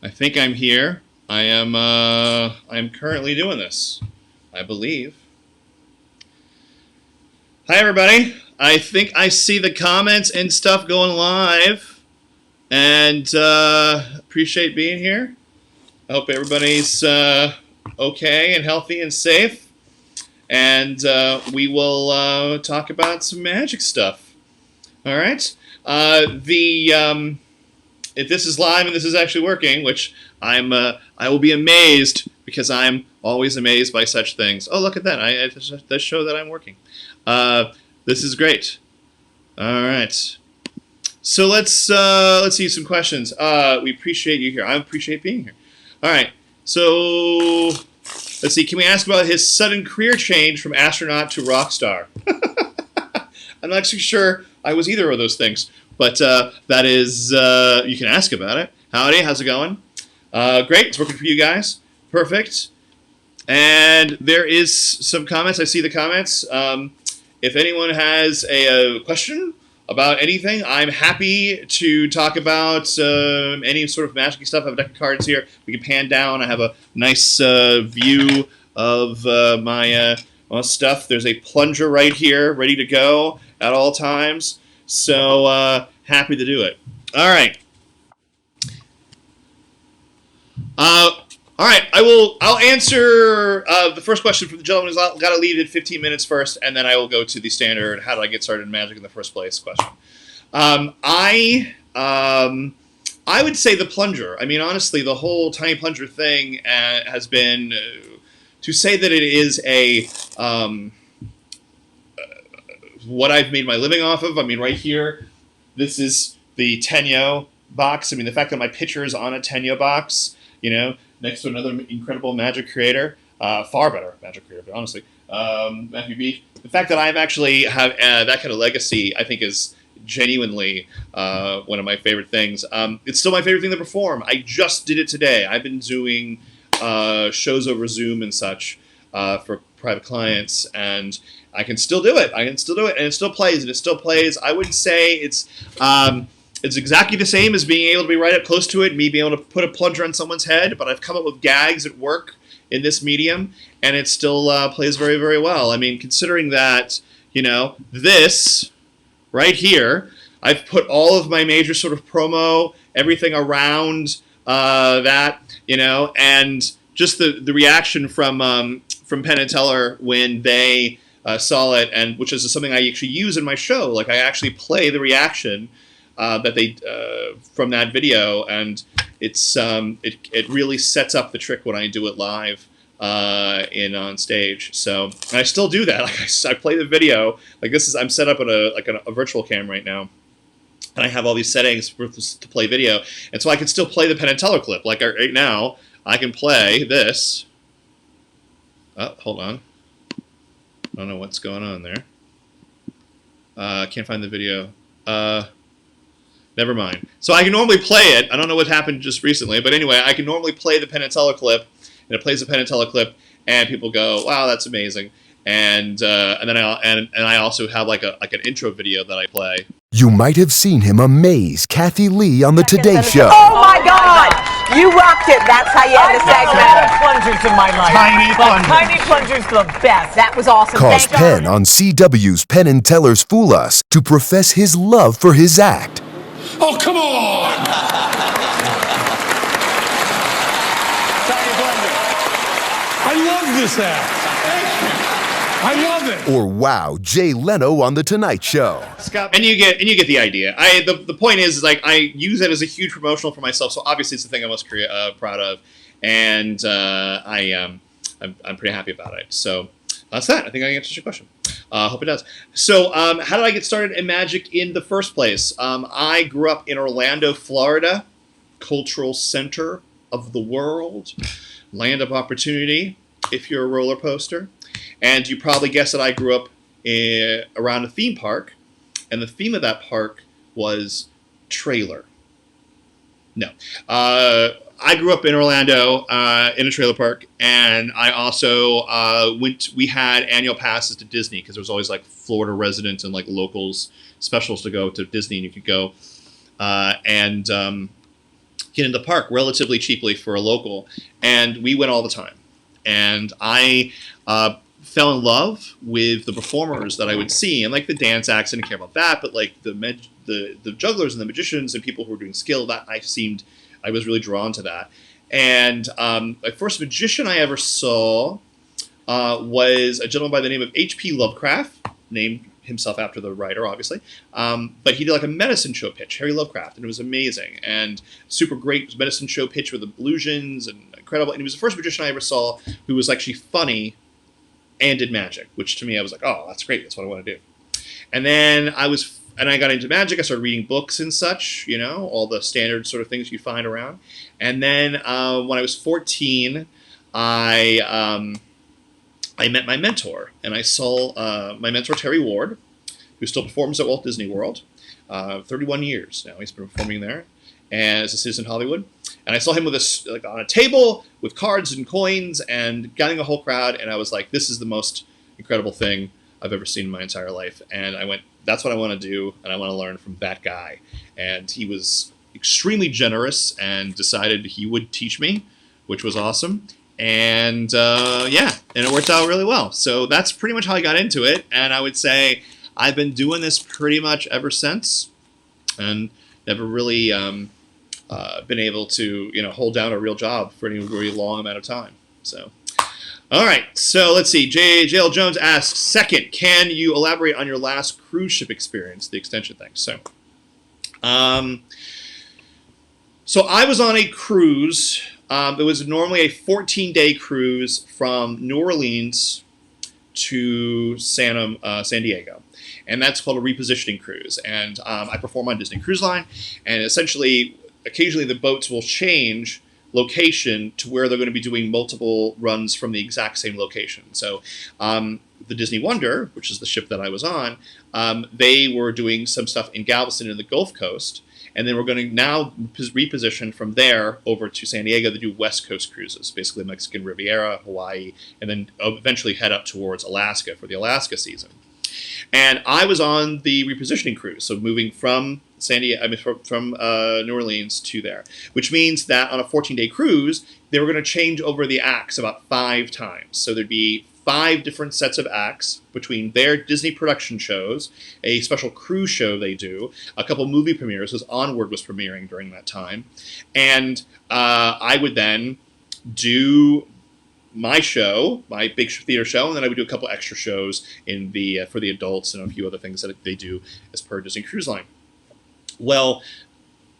I think I'm here. I'm currently doing this, I believe. Hi, everybody. I think I see the comments and stuff going live, and appreciate being here. I hope everybody's okay and healthy and safe, and we will talk about some magic stuff. All right. If this is live and this is actually working, which I will be amazed because I'm always amazed by such things. Oh, look at that! It does show that I'm working. This is great. All right. So let's see some questions. We appreciate you here. I appreciate being here. All right. So let's see. Can we ask about his sudden career change from astronaut to rock star? I'm not actually sure I was either of those things. But that is, you can ask about it. Howdy, how's it going? Great, it's working for you guys. Perfect. And there is some comments. I see the comments. If anyone has a question about anything, I'm happy to talk about any sort of magic stuff. I have a deck of cards here. We can pan down. I have a nice view of my stuff. There's a plunger right here, ready to go at all times. So happy to do it. All right. All right. I'll answer the first question from the gentleman who's got to leave in 15 minutes first, and then I will go to the standard "How did I get started in magic in the first place?" question. I would say the plunger. I mean, honestly, the whole tiny plunger thing has been to say that it is a what I've made my living off of. I mean, right here, this is the Tenyo box. I mean, the fact that my picture is on a Tenyo box, next to another incredible magic creator, far better magic creator, but honestly, Matthew B. The fact that I've actually have that kind of legacy, I think, is genuinely one of my favorite things. It's still my favorite thing to perform. I just did it today. I've been doing shows over Zoom and such for private clients, and I can still do it. And it still plays. I would say it's exactly the same as being able to be right up close to it, me being able to put a plunger on someone's head, but I've come up with gags at work in this medium, and it still plays very, very well. I mean, considering that, this right here, I've put all of my major sort of promo, everything around that, and just the reaction from Penn and Teller when they saw it, and which is something I actually use in my show. Like, I actually play the reaction that they from that video, and it's it really sets up the trick when I do it live on stage. So, and I still do that. Like, I play the video. Like, I'm set up on a virtual cam right now, and I have all these settings to play video, and so I can still play the Penn and Teller clip. Like, right now, I can play this. Oh, hold on. I don't know what's going on there. Can't find the video. Never mind. So I can normally play it. I don't know what happened just recently, but anyway, I can normally play the Penn and Teller clip, and it plays the Penn and Teller clip, and people go, "Wow, that's amazing!" And then I also have like an intro video that I play. You might have seen him amaze Kathy Lee on the Today Show. Oh my God! You rocked it. That's how you end the segment. Plungers in my life. Tiny plungers, the best. That was awesome. Calls Penn on CW's Penn and Teller's Fool Us to profess his love for his act. Oh, come on! I love this act. I love it. Or wow, Jay Leno on The Tonight Show. And you get the idea. The point is like I use it as a huge promotional for myself. So obviously it's the thing I'm most proud of, and I'm pretty happy about it. So that's that. I think I answered your question. Hope it does. So how did I get started in magic in the first place? I grew up in Orlando, Florida, cultural center of the world, land of opportunity, if you're a roller poster. And you probably guessed that I grew up around a theme park, and the theme of that park was trailer. No. I grew up in Orlando in a trailer park, and I also we had annual passes to Disney because there was always like Florida residents and like locals specials to go to Disney, and you could go. get in the park relatively cheaply for a local, and we went all the time. And I fell in love with the performers that I would see, and like the dance acts, I didn't care about that, but like the jugglers and the magicians and people who were doing skill, that I was really drawn to that. And the first magician I ever saw was a gentleman by the name of H.P. Lovecraft, named himself after the writer, obviously. But he did like a medicine show pitch, Harry Lovecraft, and it was amazing and super great medicine show pitch with illusions and incredible. And he was the first magician I ever saw who was actually funny and did magic, which to me I was like, oh, that's great, that's what I want to do. And then I got into magic. I started reading books and such, all the standard sort of things you find around. And then when I was 14, I met my mentor, and I saw my mentor, Terry Ward, who still performs at Walt Disney World, 31 years now. He's been performing there as a citizen Hollywood. And I saw him with on a table with cards and coins and getting a whole crowd, and I was like, this is the most incredible thing I've ever seen in my entire life. And I went, that's what I want to do, and I want to learn from that guy. And he was extremely generous and decided he would teach me, which was awesome. And and it worked out really well. So that's pretty much how I got into it. And I would say I've been doing this pretty much ever since, and never really been able to hold down a real job for any very long amount of time. So, all right. So let's see. JL Jones asks, second, can you elaborate on your last cruise ship experience? The extension thing. So, so I was on a cruise. It was normally a 14-day cruise from New Orleans to San Diego. And that's called a repositioning cruise. And I perform on Disney Cruise Line. And essentially, occasionally the boats will change location to where they're going to be doing multiple runs from the exact same location. So the Disney Wonder, which is the ship that I was on, they were doing some stuff in Galveston and the Gulf Coast. And then we're going to now reposition from there over to San Diego to do West Coast cruises, basically Mexican Riviera, Hawaii, and then eventually head up towards Alaska for the Alaska season. And I was on the repositioning cruise, so moving from from New Orleans to there, which means that on a 14-day cruise, they were going to change over the acts about 5 times. So there'd be 5 different sets of acts between their Disney production shows, a special cruise show they do, a couple movie premieres, because Onward was premiering during that time, and I would then do my show, my big theater show, and then I would do a couple extra shows in the for the adults and a few other things that they do as per Disney Cruise Line. Well,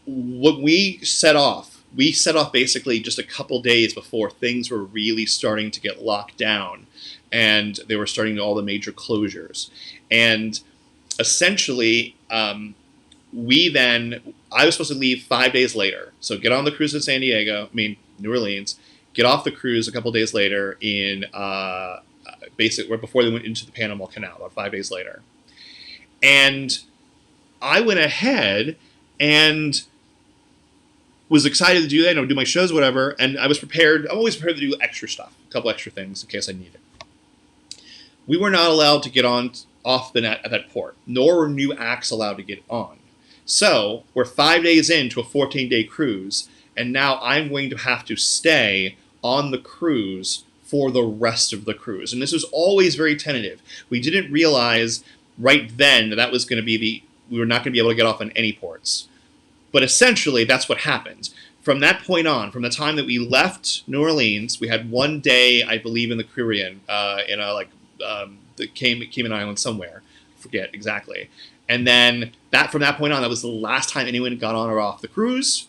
what we set off basically just a couple days before things were really starting to get locked down, and they were starting all the major closures. And essentially, I was supposed to leave 5 days later. So get on the cruise in New Orleans, get off the cruise a couple days later in basically before they went into the Panama Canal, about 5 days later. And I went ahead and was excited to do that, do my shows, whatever, and I was prepared. I'm always prepared to do extra stuff, a couple extra things in case I need it. We were not allowed to get off the net at that port, nor were new acts allowed to get on. So we're 5 days into a 14-day cruise, and now I'm going to have to stay on the cruise for the rest of the cruise. And this was always very tentative. We didn't realize right then that was going to be we were not going to be able to get off on any ports. But essentially, that's what happened. From that point on, from the time that we left New Orleans, we had 1 day, I believe, in the Caribbean, the Cayman Islands somewhere. I forget exactly. And then from that point on, that was the last time anyone got on or off the cruise,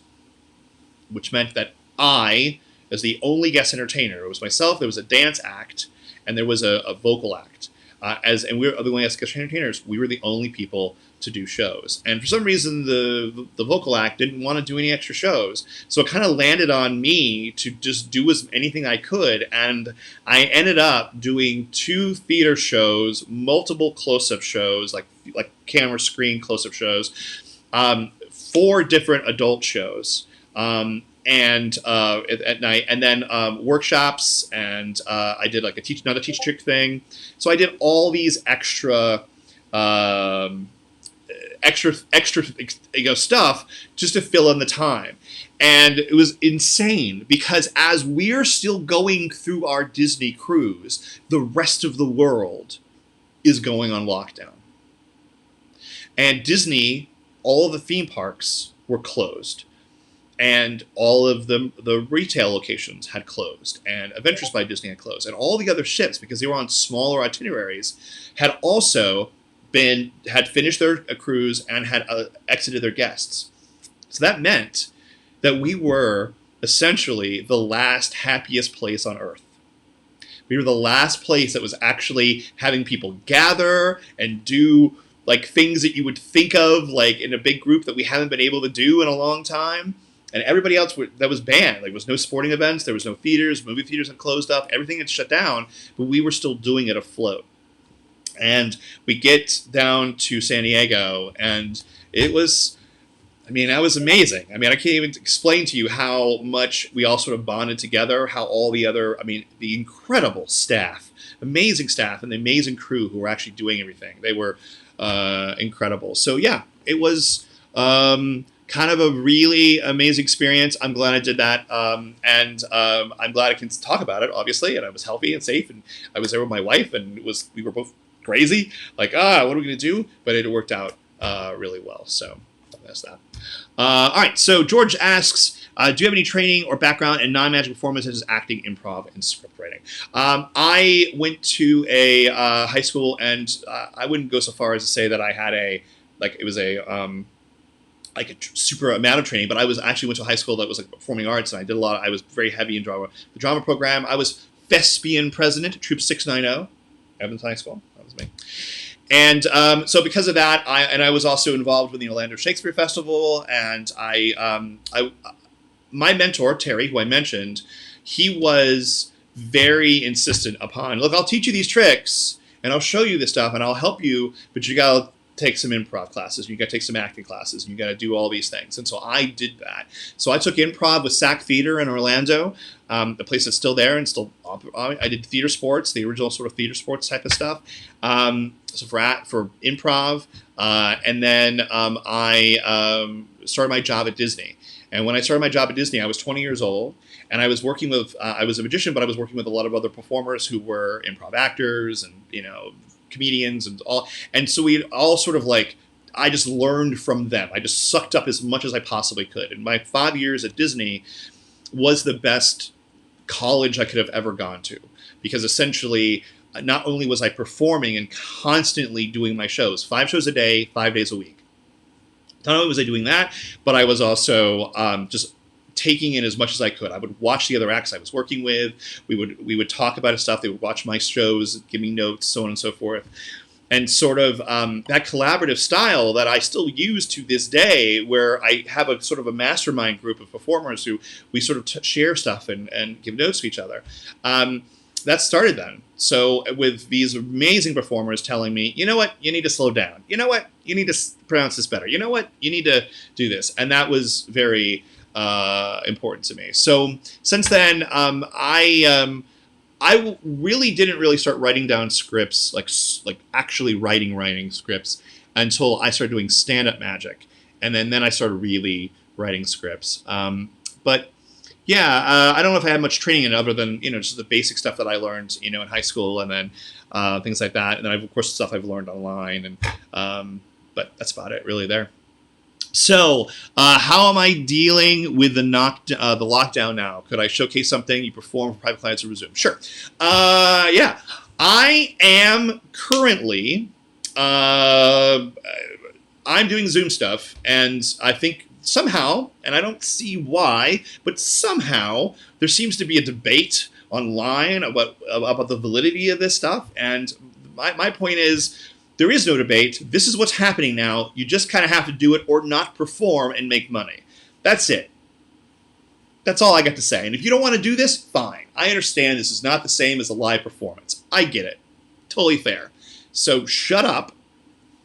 which meant that I, as the only guest entertainer, it was myself, there was a dance act, and there was a vocal act. And we were the only guest entertainers. We were the only people to do shows. And for some reason, the vocal act didn't want to do any extra shows. So it kind of landed on me to just do anything I could. And I ended up doing 2 theater shows, multiple close-up shows, like camera screen close-up shows, 4 different adult shows. At night, and then workshops, and I did like another teach trick thing. So I did all these extra extra stuff just to fill in the time. And it was insane because as we're still going through our Disney cruise, the rest of the world is going on lockdown. And Disney, all of the theme parks were closed. And all of the retail locations had closed. And Adventures by Disney had closed. And all the other ships, because they were on smaller itineraries, had also had finished their cruise and had exited their guests. So that meant that we were essentially the last happiest place on Earth. We were the last place that was actually having people gather and do like things that you would think of like in a big group that we haven't been able to do in a long time. And everybody else that was banned. Like, there was no sporting events, there was no theaters, movie theaters had closed up, everything had shut down, but we were still doing it afloat. And we get down to San Diego, and it was, that was amazing. I can't even explain to you how much we all sort of bonded together, how all the other, the incredible staff, amazing staff, and the amazing crew who were actually doing everything. They were incredible. So yeah, it was kind of a really amazing experience. I'm glad I did that, and I'm glad I can talk about it, obviously, and I was healthy and safe, and I was there with my wife, and we were both crazy, like, what are we going to do? But it worked out really well, so that's that. All right, so George asks, do you have any training or background in non-magic performances, such as acting, improv, and script writing? I went to a high school, and I wouldn't go so far as to say that I had a super amount of training, but I actually went to a high school that was like performing arts, and I did I was very heavy in drama. The drama program, I was thespian president at Troop 690, Evans High School. That was me. And so because of that, I was also involved with the Orlando Shakespeare Festival, and my mentor, Terry, who I mentioned, he was very insistent upon, look, I'll teach you these tricks, and I'll show you this stuff, and I'll help you, but you got to take some improv classes, you got to take some acting classes, and you got to do all these things. And so I did that. So I took improv with SAC Theater in Orlando, the place that's still there and still. I did theater sports, the original sort of theater sports type of stuff. So for improv, and then I started my job at Disney. And when I started my job at Disney, I was 20 years old, and I was working with. I was a magician, but I was working with a lot of other performers who were improv actors and comedians and all. And so we all sort of I just learned from them. I just sucked up as much as I possibly could. And my 5 years at Disney was the best college I could have ever gone to, because essentially not only was I performing and constantly doing my shows, 5 shows a day, 5 days a week. Not only was I doing that, but I was also just taking in as much as I could. I would watch the other acts I was working with. We would talk about stuff. They would watch my shows, give me notes, so on and so forth. And sort of that collaborative style that I still use to this day, where I have a sort of a mastermind group of performers who we sort of share stuff and give notes to each other. That started then. So with these amazing performers telling me, you know what, you need to slow down. You know what, you need to pronounce this better. You know what, you need to do this. And that was very important to me. So since then, I really didn't really start writing down scripts, like actually writing scripts, until I started doing stand-up magic, and then I started really writing scripts. But yeah, I don't know if I had much training in it other than just the basic stuff that I learned in high school, and then things like that, and then of course stuff I've learned online, and but that's about it really there. So, how am I dealing with the lockdown now? Could I showcase something you perform for private clients or resume? Sure. Yeah. I am currently, I'm doing Zoom stuff, and I think somehow, and I don't see why, but somehow there seems to be a debate online about the validity of this stuff, and my point is, there is no debate. This is what's happening now. You just kind of have to do it or not perform and make money. That's it. That's all I got to say. And if you don't want to do this, fine. I understand this is not the same as a live performance. I get it. Totally fair. So shut up,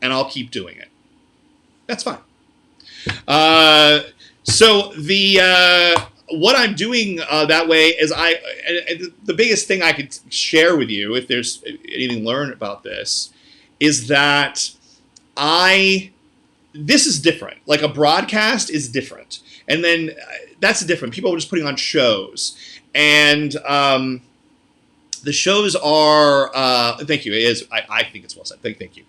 and I'll keep doing it. That's fine. So what I'm doing that way is the biggest thing I could share with you, if there's anything to learn about this, is that I this is different. Like a broadcast is different. And then that's different. People are just putting on shows. And the shows are, thank you. It is, I think it's well said. Thank you.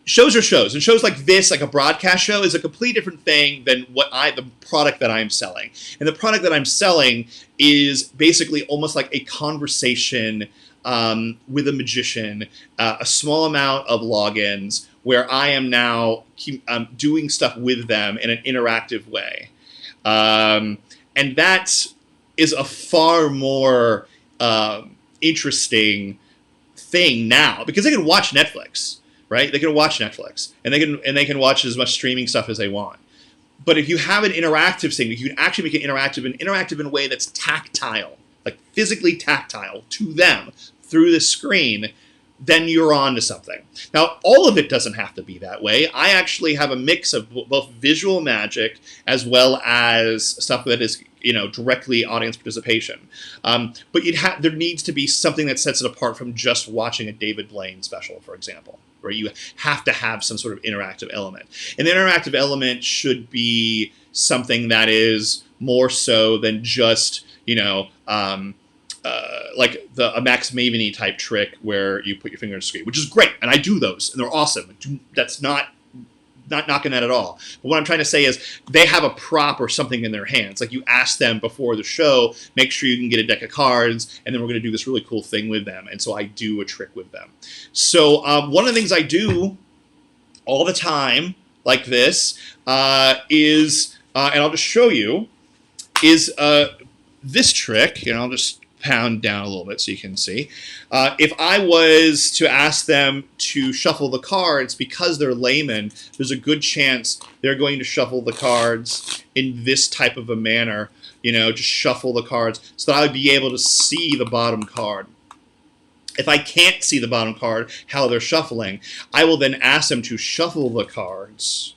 Shows are shows. And shows like this, like a broadcast show, is a completely different thing than the product that I'm selling. And the product that I'm selling is basically almost like a conversation with a magician, a small amount of logins where I am now doing stuff with them in an interactive way. And that is a far more interesting thing now, because they can watch Netflix, right? They can watch Netflix, and they can watch as much streaming stuff as they want. But if you have an interactive thing, you can actually make it interactive in a way that's tactile, like physically tactile to them through the screen, then you're on to something. Now, all of it doesn't have to be that way. I actually have a mix of both visual magic as well as stuff that is, directly audience participation. But there needs to be something that sets it apart from just watching a David Blaine special, for example, where you have to have some sort of interactive element. An interactive element should be something that is more so than just, like a Max Maveny type trick where you put your finger on the screen, which is great, and I do those, and they're awesome. That's not knocking that at all. But what I'm trying to say is they have a prop or something in their hands. Like you ask them before the show, make sure you can get a deck of cards, and then we're going to do this really cool thing with them. And so I do a trick with them. So one of the things I do all the time, like this, is, and I'll just show you, is this trick. I'll just pound down a little bit so you can see. If I was to ask them to shuffle the cards, because they're laymen, there's a good chance they're going to shuffle the cards in this type of a manner, just shuffle the cards so that I would be able to see the bottom card. If I can't see the bottom card, how they're shuffling, I will then ask them to shuffle the cards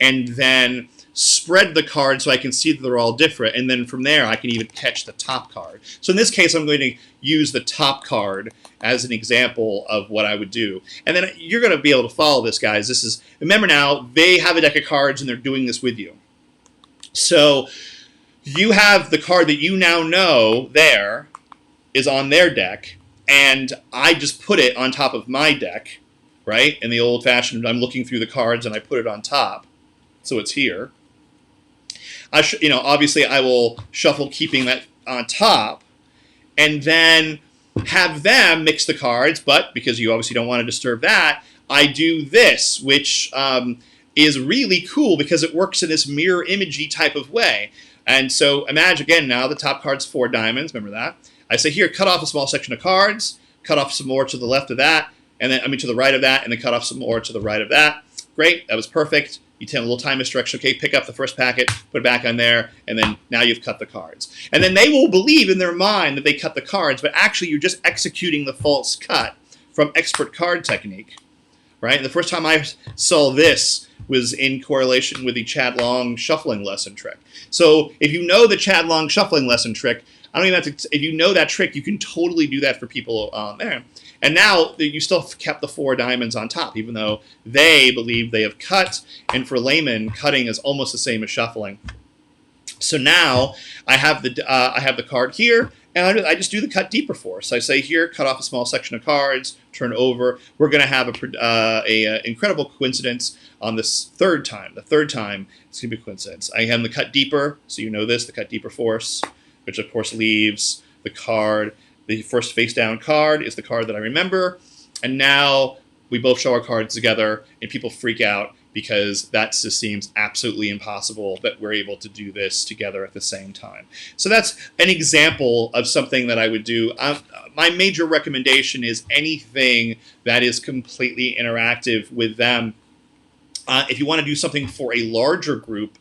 and then spread the cards so I can see that they're all different, and then from there I can even catch the top card. So in this case, I'm going to use the top card as an example of what I would do. And then you're going to be able to follow this, guys. Remember now, they have a deck of cards and they're doing this with you. So you have the card that you now know there is on their deck, and I just put it on top of my deck, right? In the old-fashioned, I'm looking through the cards and I put it on top, so it's here. Obviously I will shuffle keeping that on top, and then have them mix the cards, but because you obviously don't want to disturb that, I do this, which is really cool because it works in this mirror imagey type of way. And so imagine, again, now the top card's 4 diamonds, remember that? I say here, cut off a small section of cards, cut off some more to the left of that, and then, to the right of that, and then cut off some more to the right of that. Great, that was perfect. You tell a little time instruction, okay, pick up the first packet, put it back on there, and then now you've cut the cards. And then they will believe in their mind that they cut the cards, but actually you're just executing the false cut from expert card technique, right? And the first time I saw this was in correlation with the Chad Long shuffling lesson trick. So if you know the Chad Long shuffling lesson trick, I don't even have to, if you know that trick, you can totally do that for people there. And now you still kept the 4 diamonds on top, even though they believe they have cut. And for laymen, cutting is almost the same as shuffling. So now I have the card here, and I just do the cut deeper for. So I say here, cut off a small section of cards, turn over. We're going to have a incredible coincidence on this third time. The third time, it's going to be a coincidence. I have the cut deeper, so you know this, the cut deeper force, which of course leaves the card. The first face-down card is the card that I remember, and now we both show our cards together, and people freak out because that just seems absolutely impossible that we're able to do this together at the same time. So that's an example of something that I would do. My major recommendation is anything that is completely interactive with them. If you want to do something for a larger group,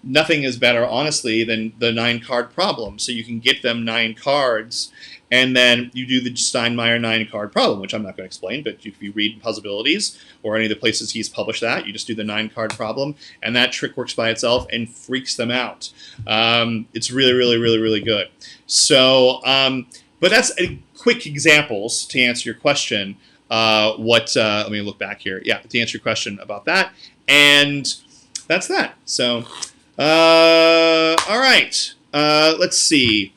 nothing is better, honestly, than the 9-card problem. So you can get them 9 cards, and then you do the Steinmeier 9-card problem, which I'm not going to explain, but if you read Puzzlebilities or any of the places he's published that, you just do the 9-card problem, and that trick works by itself and freaks them out. It's really, really, really, really good. So, but that's quick examples to answer your question let me look back here. Yeah, to answer your question about that. And that's that. So, all right. Let's see.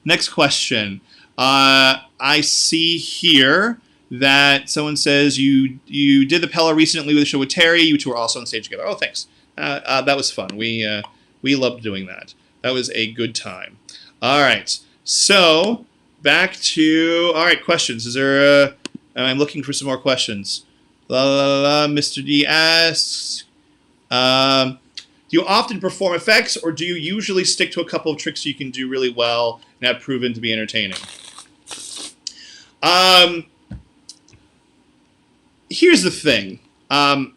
Next question. I see here that someone says you did the Pella recently with the show with Terry. You two were also on stage together. Oh, thanks. That was fun. We loved doing that. That was a good time. All right. So back to questions. Is there? I'm looking for some more questions. La la la la. Mr. D asks. Do you often perform effects, or do you usually stick to a couple of tricks you can do really well and have proven to be entertaining? Here's the thing. I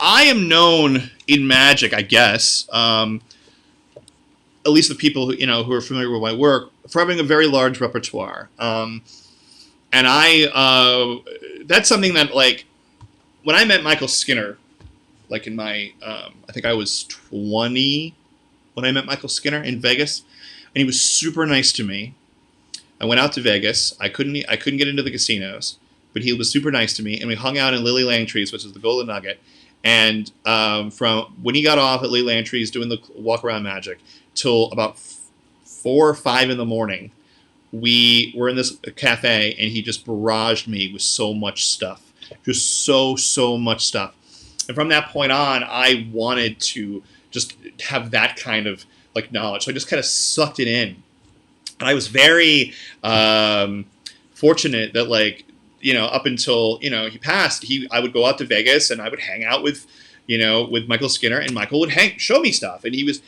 am known in magic, I guess, at least the people who are familiar with my work, for having a very large repertoire. And that's something that, like, when I met Michael Skinner, like in my, I think I was 20 when I met Michael Skinner in Vegas, and he was super nice to me. I went out to Vegas. I couldn't get into the casinos, but he was super nice to me, and we hung out in Lily Langtree's, which is the Golden Nugget. And from when he got off at Lily Langtree's doing the walk around magic till about 4 or 5 in the morning, we were in this cafe, and he just barraged me with so much stuff, just so much stuff. And from that point on, I wanted to just have that kind of like knowledge. So I just kind of sucked it in. And I was very fortunate that, like, up until, he passed, I would go out to Vegas and I would hang out with Michael Skinner, and Michael would show me stuff. And he was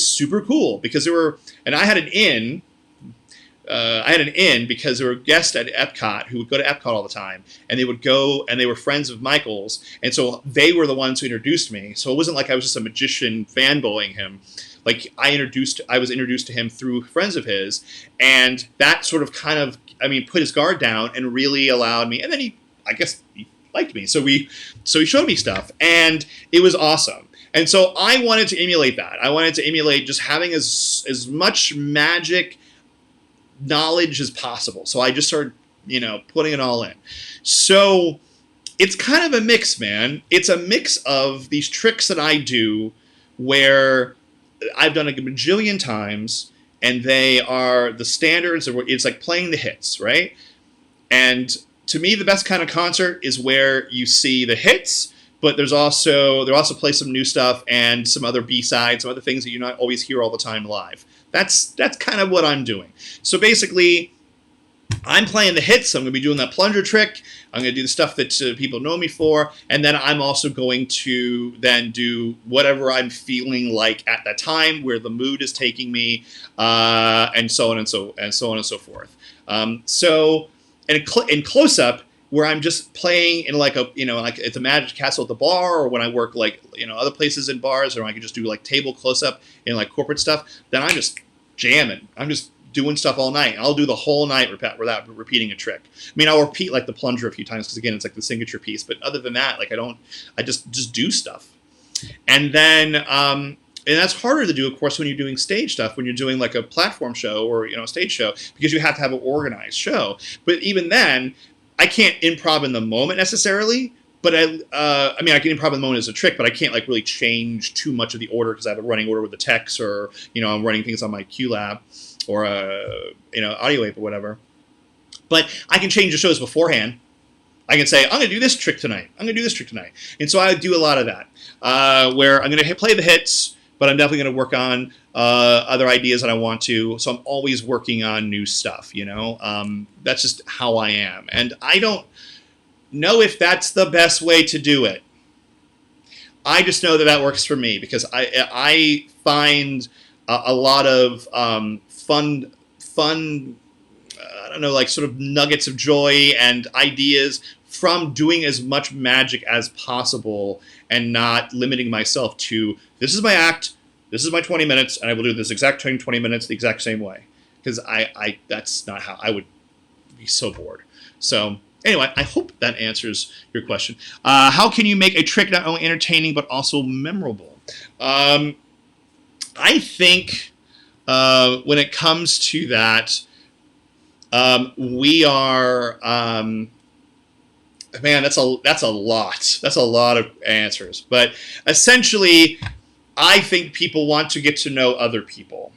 super cool because and I had an in. Because there were guests at Epcot who would go to Epcot all the time, and they would go, and they were friends of Michael's, and so they were the ones who introduced me. So it wasn't like I was just a magician fanboying him. Like, I was introduced to him through friends of his, and that sort of put his guard down and really allowed me. And then he liked me, so he showed me stuff, and it was awesome. And so I wanted to emulate that. I wanted to emulate just having as much magic knowledge as possible. So I just started, putting it all in. So it's kind of a mix, man. It's a mix of these tricks that I do where I've done it a bajillion times, and they are the standards. It's like playing the hits, right? And to me, the best kind of concert is where you see the hits, but they also play some new stuff and some other B-sides, some other things that you not always hear all the time live. That's kind of what I'm doing. So basically, I'm playing the hits. I'm going to be doing that plunger trick. I'm going to do the stuff that people know me for, and then I'm also going to then do whatever I'm feeling like at that time, where the mood is taking me, and so on and so forth. So in close up, where I'm just playing in like at the Magic Castle at the bar, or when I work other places in bars, or I can just do like table close up in like corporate stuff, then I'm just jamming. I'm just doing stuff all night. I'll do the whole night without repeating a trick. I mean, I'll repeat like the plunger a few times because, again, it's like the signature piece. But other than that, I just do stuff. And then, and that's harder to do, of course, when you're doing stage stuff, when you're doing like a platform show or, a stage show, because you have to have an organized show. But even then, I can't improv in the moment necessarily. But I can improv in the moment as a trick, but I can't like really change too much of the order because I have a running order with the techs, or I'm running things on my QLab or Audio Ape or whatever. But I can change the shows beforehand. I can say, I'm going to do this trick tonight. And so I do a lot of that, where I'm going to play the hits, but I'm definitely going to work on other ideas that I want to. So I'm always working on new stuff. That's just how I am, and I don't know if that's the best way to do it. I just know that works for me because I find a lot of fun, I don't know, like sort of nuggets of joy and ideas from doing as much magic as possible and not limiting myself to, this is my act, this is my 20 minutes, and I will do this exact 20 minutes the exact same way. Because that's not how I would be so bored. So anyway, I hope that answers your question. How can you make a trick not only entertaining but also memorable? I think when it comes to that, we are man, that's a lot. That's a lot of answers. But essentially, I think people want to get to know other people.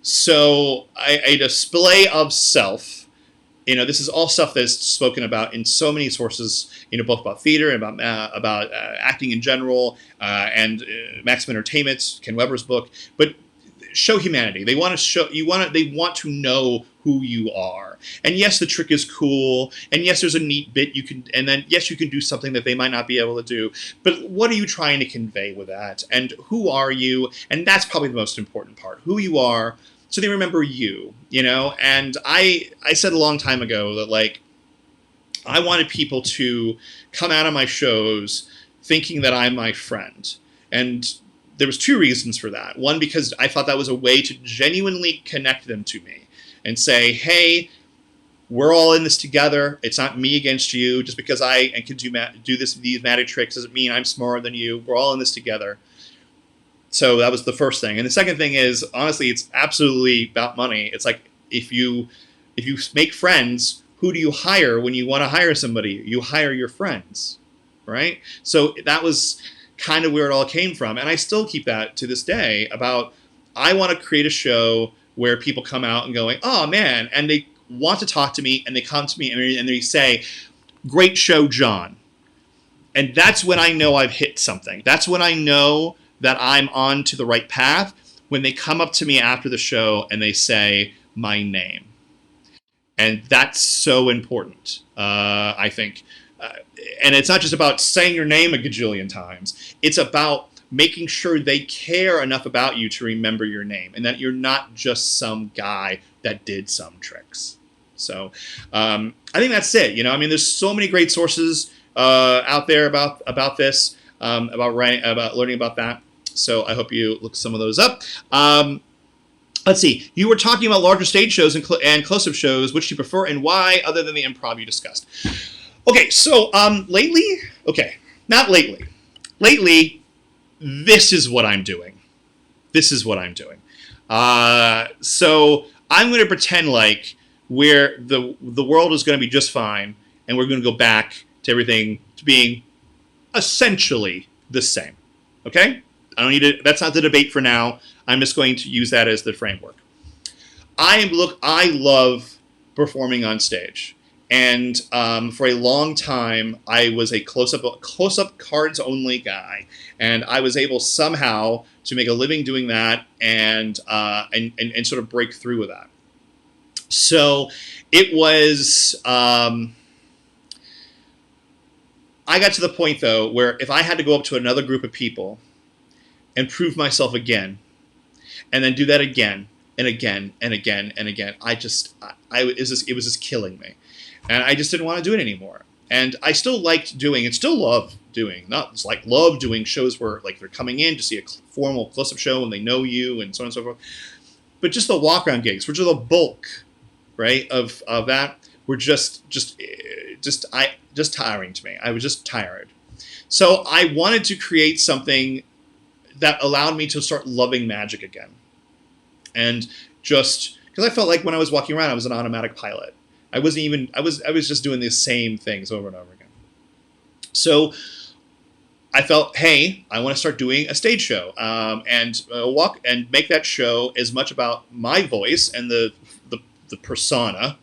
So a display of self, this is all stuff that's spoken about in so many sources, both about theater and about acting in general, and Maximum Entertainment, Ken Weber's book. But show humanity. They want to show they want to know who you are. And yes, the trick is cool. And yes, there's a neat bit you can, and then yes, you can do something that they might not be able to do. But what are you trying to convey with that? And who are you? And that's probably the most important part. Who you are, so they remember you. And I said a long time ago that, like, I wanted people to come out of my shows thinking that I'm my friend. And there was two reasons for that. One, because I thought that was a way to genuinely connect them to me and say, hey, we're all in this together. It's not me against you. Just because I can do these magic tricks doesn't mean I'm smarter than you. We're all in this together. So that was the first thing. And the second thing is, honestly, it's absolutely about money. It's like, if you make friends, who do you hire when you want to hire somebody? You hire your friends, right? So that was kind of where it all came from. And I still keep that to this day about, I want to create a show where people come out and going, oh man, and they want to talk to me, and they come to me and they say, great show, John. And that's when I know I've hit something. That's when I know that I'm on to the right path, when they come up to me after the show and they say my name. And that's so important, I think. And it's not just about saying your name a gajillion times. It's about making sure they care enough about you to remember your name, and that you're not just some guy that did some tricks. So I think that's it. There's so many great sources out there about this, about writing, about learning about that. So I hope you look some of those up. Let's see. You were talking about larger stage shows and close-up shows. Which do you prefer and why, other than the improv you discussed? Okay, so lately, not lately. Lately, this is what I'm doing. So I'm going to pretend like the world is going to be just fine, and we're going to go back to everything to being essentially the same. Okay? I don't need to. That's not the debate for now. I'm just going to use that as the framework. I love performing on stage, and for a long time I was a close-up cards only guy, and I was able somehow to make a living doing that, and sort of break through with that. So it was. I got to the point though where if I had to go up to another group of people and prove myself again, and then do that again and again and again and again, it was just killing me, and I just didn't want to do it anymore. And I still liked doing, and still love doing, love doing shows where like they're coming in to see a formal close-up show and they know you and so on and so forth. But just the walk-around gigs, which are the bulk, right, of that, were just tiring to me. I was just tired. So I wanted to create something that allowed me to start loving magic again. And just because I felt like when I was walking around, I was an automatic pilot. I was just doing the same things over and over again. So I felt, hey, I want to start doing a stage show, and walk and make that show as much about my voice and the persona,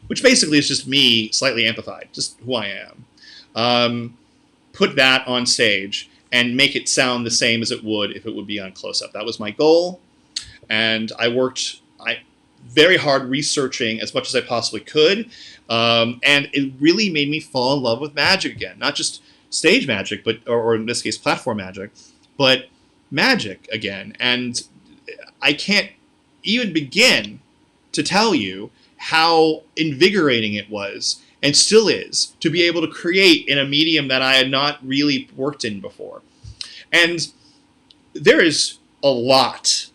which basically is just me slightly amplified, just who I am. Put that on stage and make it sound the same as it would if it would be on close-up. That was my goal, and I worked very hard researching as much as I possibly could, and it really made me fall in love with magic again. Not just stage magic, but or in this case, platform magic, but magic again. And I can't even begin to tell you how invigorating it was, and still is, to be able to create in a medium that I had not really worked in before. And there is a lot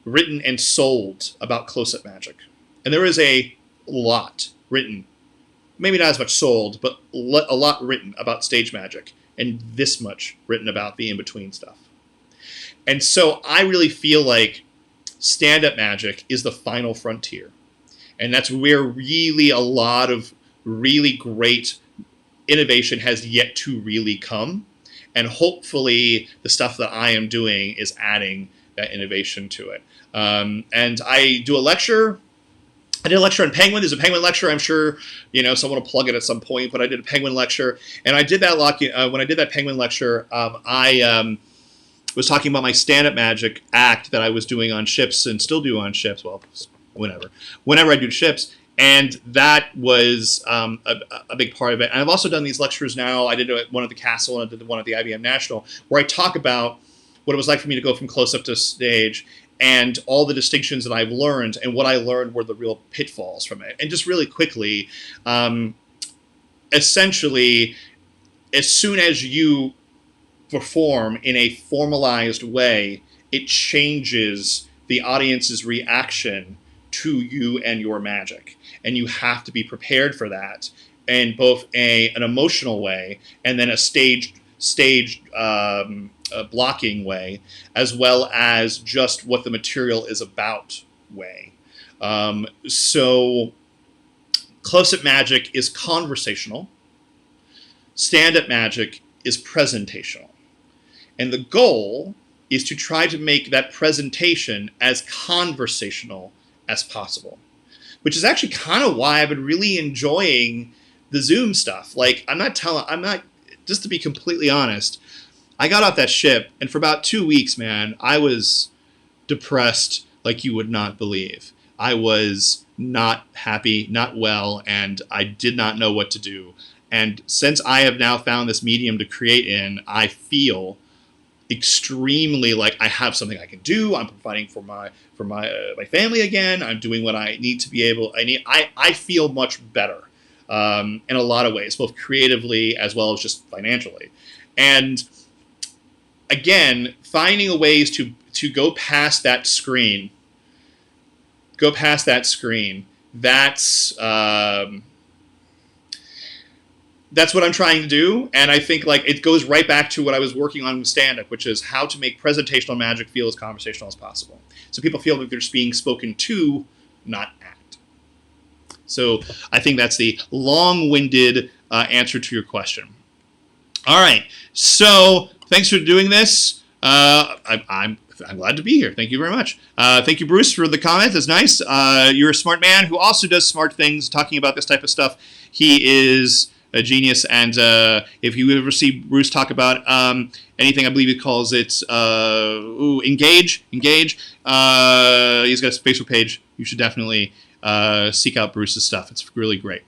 written and sold about close-up magic. And there is a lot written, maybe not as much sold, but a lot written about stage magic, and this much written about the in-between stuff. And so I really feel like stand-up magic is the final frontier. And that's where really a lot of really great innovation has yet to really come. And hopefully the stuff that I am doing is adding that innovation to it. And I do a lecture. I did a lecture on Penguin. There's a Penguin lecture. I'm sure, someone will plug it at some point, but I did a Penguin lecture. And I did that when I did that Penguin lecture, I was talking about my stand-up magic act that I was doing on ships and still do on ships. Well, whenever I do ships. And that was a big part of it. And I've also done these lectures now. I did one at the Castle and I did one at the IBM National, where I talk about what it was like for me to go from close-up to stage and all the distinctions that I've learned, and what I learned were the real pitfalls from it. And just really quickly, essentially, as soon as you perform in a formalized way, it changes the audience's reaction to you and your magic. And you have to be prepared for that in both an emotional way and then a staged blocking way, as well as just what the material is about way. So close-up magic is conversational. Stand-up magic is presentational. And the goal is to try to make that presentation as conversational as possible, which is actually kind of why I've been really enjoying the Zoom stuff. Like, just to be completely honest, I got off that ship, and for about 2 weeks, man, I was depressed like you would not believe. I was not happy, not well, and I did not know what to do. And since I have now found this medium to create in, I feel extremely like I have something I can do. I'm providing for my family again. I'm doing what I need to be able. I feel much better in a lot of ways, both creatively as well as just financially. And again, finding a ways to go past that screen. That's what I'm trying to do, and I think like it goes right back to what I was working on with stand-up, which is how to make presentational magic feel as conversational as possible. So people feel like they're just being spoken to, not at. So I think that's the long-winded answer to your question. All right, so thanks for doing this. I'm glad to be here. Thank you very much. Thank you, Bruce, for the comment. That's nice. You're a smart man who also does smart things, talking about this type of stuff. He is a genius, and if you ever see Bruce talk about anything, I believe he calls it engage. He's got a Facebook page. You should definitely seek out Bruce's stuff. It's really great.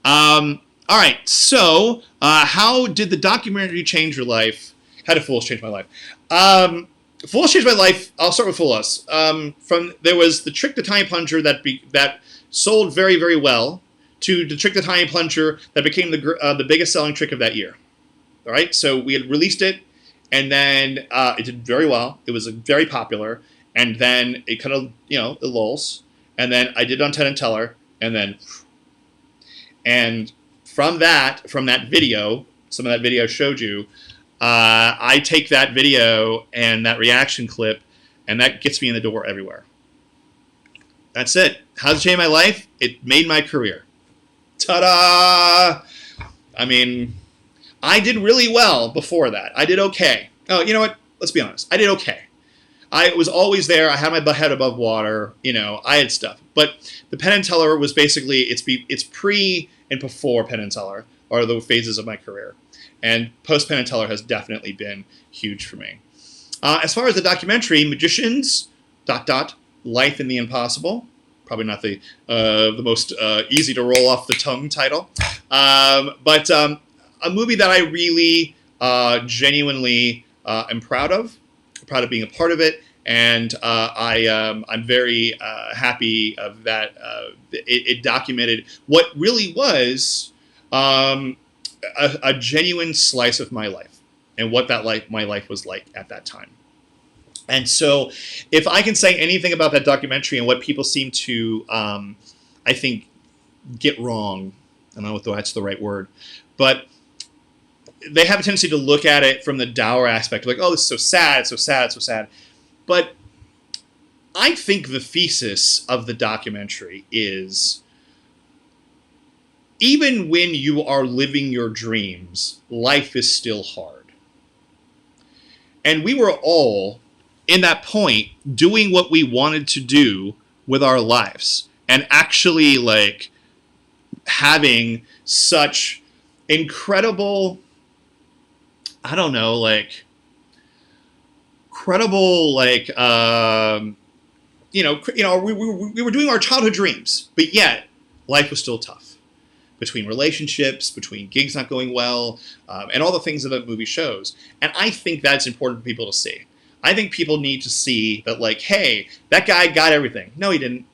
All right, so how did the documentary change your life? How did Fool Us change my life? Fool Us changed my life. I'll start with Fool Us. There was the Trick the Tiny Plunger that sold very, very well, to the Trick the Tiny Plunger that became the biggest selling trick of that year. All right, so we had released it, and then it did very well. It was very popular, and then it kind of, it lulls, and then I did on Penn and Teller, and from that video, some of that video showed you, I take that video and that reaction clip, and that gets me in the door everywhere. That's it. How's it change my life? It made my career. Ta-da! I mean, I did really well before that. I did okay. Oh, you know what? Let's be honest. I did okay. I was always there. I had my head above water. I had stuff. But the Penn and Teller was basically, it's pre and before Penn and Teller are the phases of my career. And post Penn and Teller has definitely been huge for me. As far as the documentary, Magicians, ... Life in the Impossible. Probably not the most easy to roll off the tongue title. But a movie that I really genuinely am proud of being a part of it. And I'm very happy of that. It documented what really was a genuine slice of my life and what my life was like at that time. And so if I can say anything about that documentary and what people seem to, I think, get wrong, I don't know if that's the right word, but they have a tendency to look at it from the dour aspect, like, oh, this is so sad, it's so sad, it's so sad. But I think the thesis of the documentary is even when you are living your dreams, life is still hard. And we were all, in that point, doing what we wanted to do with our lives and actually like having such incredible, I don't know, like credible, like we were doing our childhood dreams, but yet life was still tough between relationships, between gigs not going well, and all the things that the movie shows. And I think that's important for people to see. I think people need to see that, like, hey, that guy got everything. No, he didn't.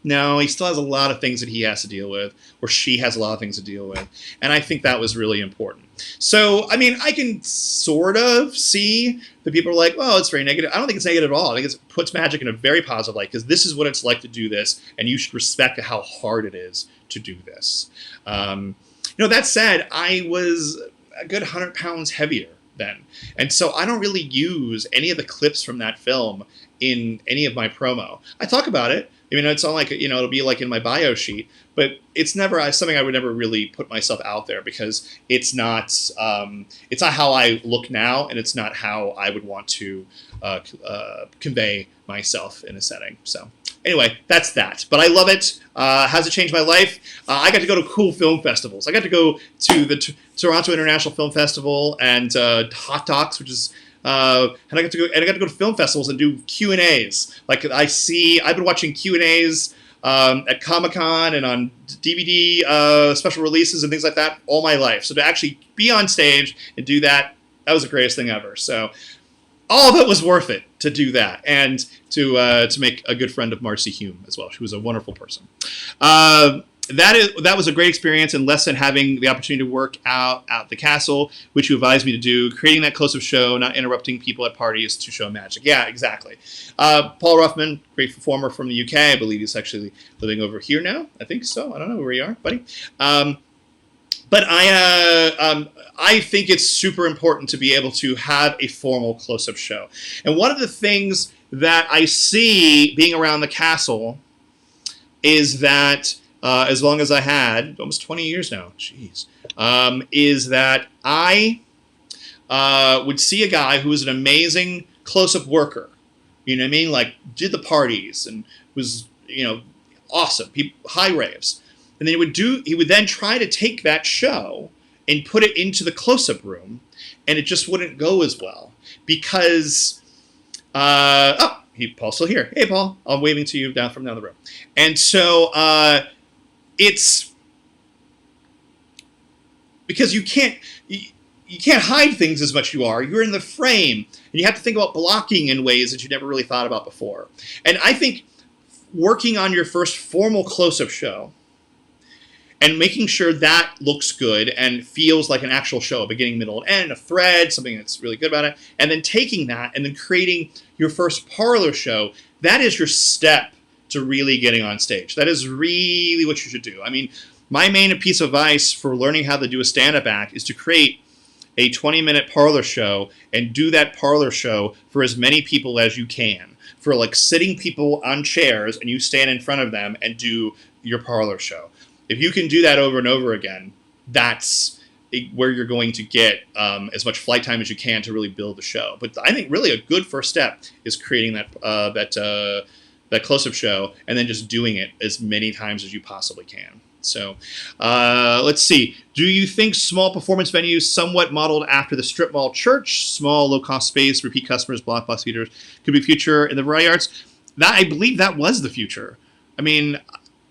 No, he still has a lot of things that he has to deal with, or she has a lot of things to deal with. And I think that was really important. So, I mean, I can sort of see that people are like, well, it's very negative. I don't think it's negative at all. I think it puts magic in a very positive light, because this is what it's like to do this, and you should respect how hard it is to do this. That said, I was a good 100 pounds heavier then. And so I don't really use any of the clips from that film in any of my promo. I talk about it. I mean, it's not like, it'll be like in my bio sheet, but it's never something I would never really put myself out there, because it's not how I look now, and it's not how I would want to convey myself in a setting. So anyway, that's that. But I love it. Has it changed my life? I got to go to cool film festivals. I got to go to the Toronto International Film Festival and Hot Docs, which is and I got to go to film festivals and do Q&As. Like I've been watching Q&As at Comic-Con and on DVD special releases and things like that all my life. So to actually be on stage and do that was the greatest thing ever. So all of it was worth it to do that, and to make a good friend of Marcy Hume as well. She was a wonderful person. That was a great experience, and less than having the opportunity to work out at the castle, which you advised me to do, creating that close-up show, not interrupting people at parties to show magic. Yeah, exactly. Paul Ruffman, great performer from the UK. I believe he's actually living over here now. I think so. I don't know where you are, buddy. But I think it's super important to be able to have a formal close-up show. And one of the things that I see being around the castle is that as long as I had, almost 20 years now, jeez, is that I would see a guy who was an amazing close-up worker. You know what I mean? Like, did the parties and was, awesome. High raves. And then he would then try to take that show and put it into the close-up room, and it just wouldn't go as well because, Paul's still here. Hey, Paul, I'm waving to you down the room. And so it's because you can't hide things as much as you are. You're in the frame, and you have to think about blocking in ways that you never really thought about before. And I think working on your first formal close-up show and making sure that looks good and feels like an actual show, a beginning, middle, and end, a thread, something that's really good about it, and then taking that and then creating your first parlor show, that is your step to really getting on stage. That is really what you should do. I mean, my main piece of advice for learning how to do a stand-up act is to create a 20-minute parlor show and do that parlor show for as many people as you can. For like sitting people on chairs and you stand in front of them and do your parlor show. If you can do that over and over again, that's where you're going to get as much flight time as you can to really build the show. But I think really a good first step is creating that close-up show and then just doing it as many times as you possibly can. So let's see. Do you think small performance venues somewhat modeled after the strip mall church, small low-cost space, repeat customers, block box theaters, could be future in the variety arts? I believe that was the future. I mean,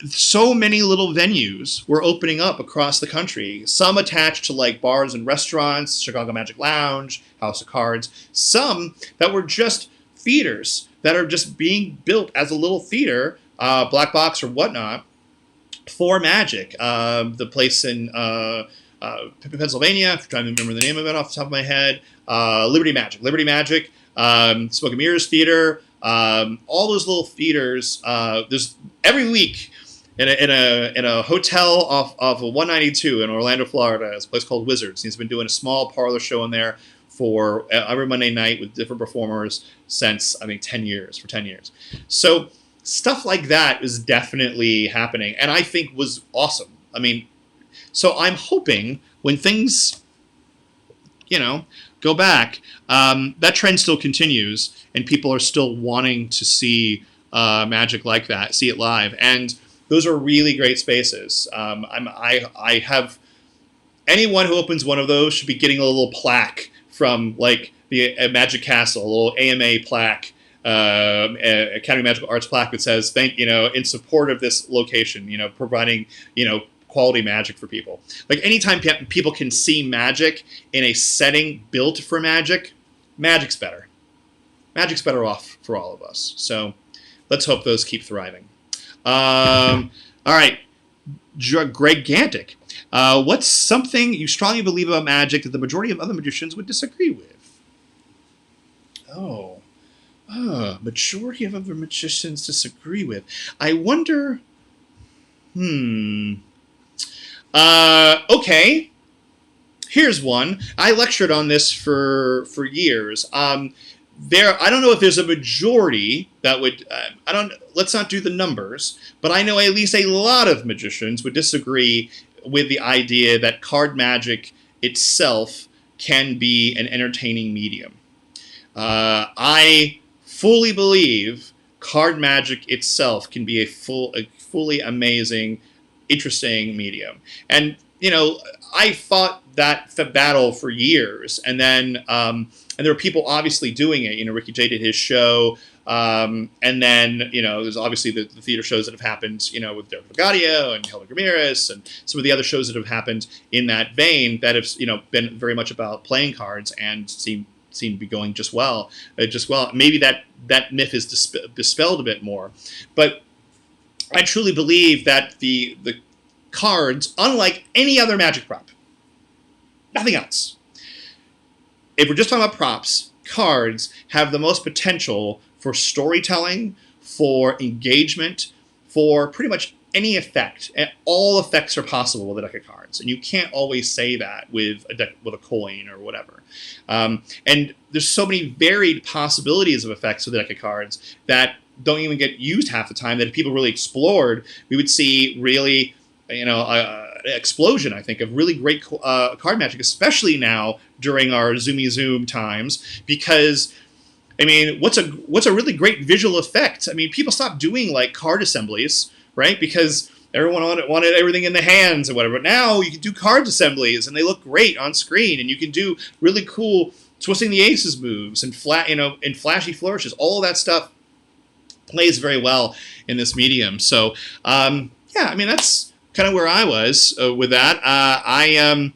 so many little venues were opening up across the country, some attached to like bars and restaurants, Chicago Magic Lounge, House of Cards, some that were just theaters that are just being built as a little theater, black box or whatnot, for magic. The place in Pennsylvania, I'm trying to remember the name of it off the top of my head, Liberty Magic, Smoke and Mirrors Theater, all those little theaters. There's every week in a hotel off of 192 in Orlando, Florida. It's a place called Wizards. He's been doing a small parlor show in there for every Monday night with different performers since, I think, 10 years. So stuff like that is definitely happening, and I think was awesome. I mean, So I'm hoping when things, go back, that trend still continues, and people are still wanting to see magic like that, see it live, and those are really great spaces. I have anyone who opens one of those should be getting a little plaque from like the Magic Castle, a little AMA plaque, Academy of Magical Arts plaque that says in support of this location, providing quality magic for people. Like anytime people can see magic in a setting built for magic, magic's better. Magic's better off for all of us. So let's hope those keep thriving. All right, Greg Gantic. What's something you strongly believe about magic that the majority of other magicians would disagree with? Majority of other magicians disagree with. I wonder. Okay. Here's one. I lectured on this for years. I don't know if there's a majority that would. Let's not do the numbers, but I know at least a lot of magicians would disagree with the idea that card magic itself can be an entertaining medium. I fully believe card magic itself can be a fully amazing, interesting medium. And I fought that battle for years, and then and there were people obviously doing it. Ricky Jay did his show, and then there's obviously the theater shows that have happened, with Derek Vergadio and Helder Ramirez, and some of the other shows that have happened in that vein that have been very much about playing cards and seem to be going just well. Maybe that myth is dispelled a bit more, but I truly believe that the cards, unlike any other magic prop, nothing else. If we're just talking about props, cards have the most potential for storytelling, for engagement, for pretty much any effect. And all effects are possible with a deck of cards, and you can't always say that with a coin or whatever. And there's so many varied possibilities of effects with a deck of cards that don't even get used half the time. That if people really explored, we would see really, explosion, I think, of really great card magic, especially now during our Zoomy Zoom times, because what's a really great visual effect? People stopped doing like card assemblies, right? Because everyone wanted everything in the hands or whatever. But now you can do card assemblies, and they look great on screen, and you can do really cool twisting the aces moves and and flashy flourishes. All of that stuff plays very well in this medium. So that's kind of where I was with that. And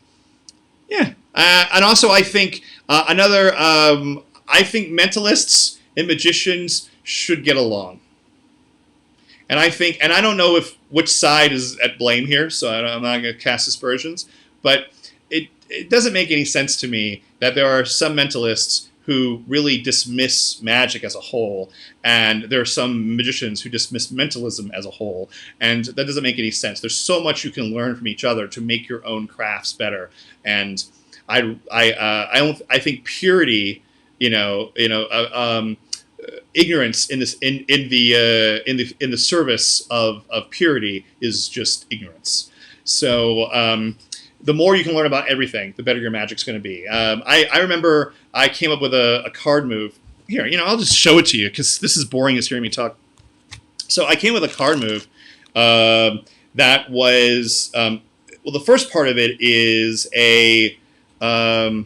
also I think I think mentalists and magicians should get along. And I don't know which side is at blame here, so I'm not going to cast aspersions, but it doesn't make any sense to me that there are some mentalists who really dismiss magic as a whole, and there are some magicians who dismiss mentalism as a whole, and that doesn't make any sense. There's so much you can learn from each other to make your own crafts better, and I think purity, ignorance in the service of purity is just ignorance. So the more you can learn about everything, the better your magic's going to be. I remember I came up with a card move. Here, I'll just show it to you because this is boring as hearing me talk. So I came with a card move that was, the first part of it is a, the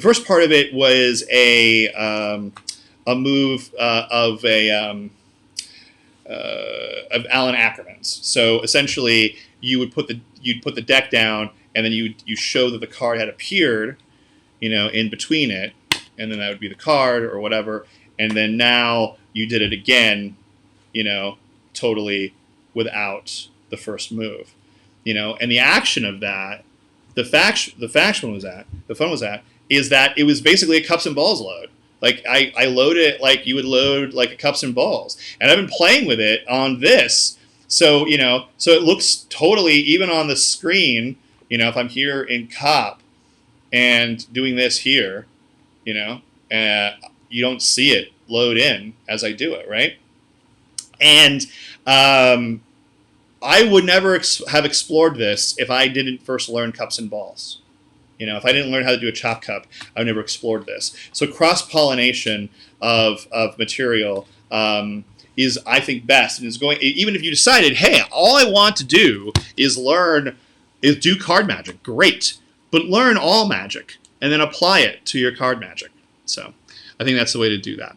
first part of it was a move of Alan Ackerman's. So essentially, you'd put the deck down, and then you show that the card had appeared, in between it, and then that would be the card or whatever. And then now you did it again, totally without the first move, And the action of that, the fun was that is that it was basically a cups and balls load. Like I load it like you would load like a cups and balls, and I've been playing with it on this, so so it looks totally even on the screen. If I'm here in cop and doing this here, you don't see it load in as I do it, right? And I would never have explored this if I didn't first learn cups and balls. You know, if I didn't learn how to do a chop cup, I would never explored this. So cross-pollination of material is, I think, best. And is going, even if you decided, hey, all I want to do is do card magic, great. But learn all magic and then apply it to your card magic. So I think that's the way to do that.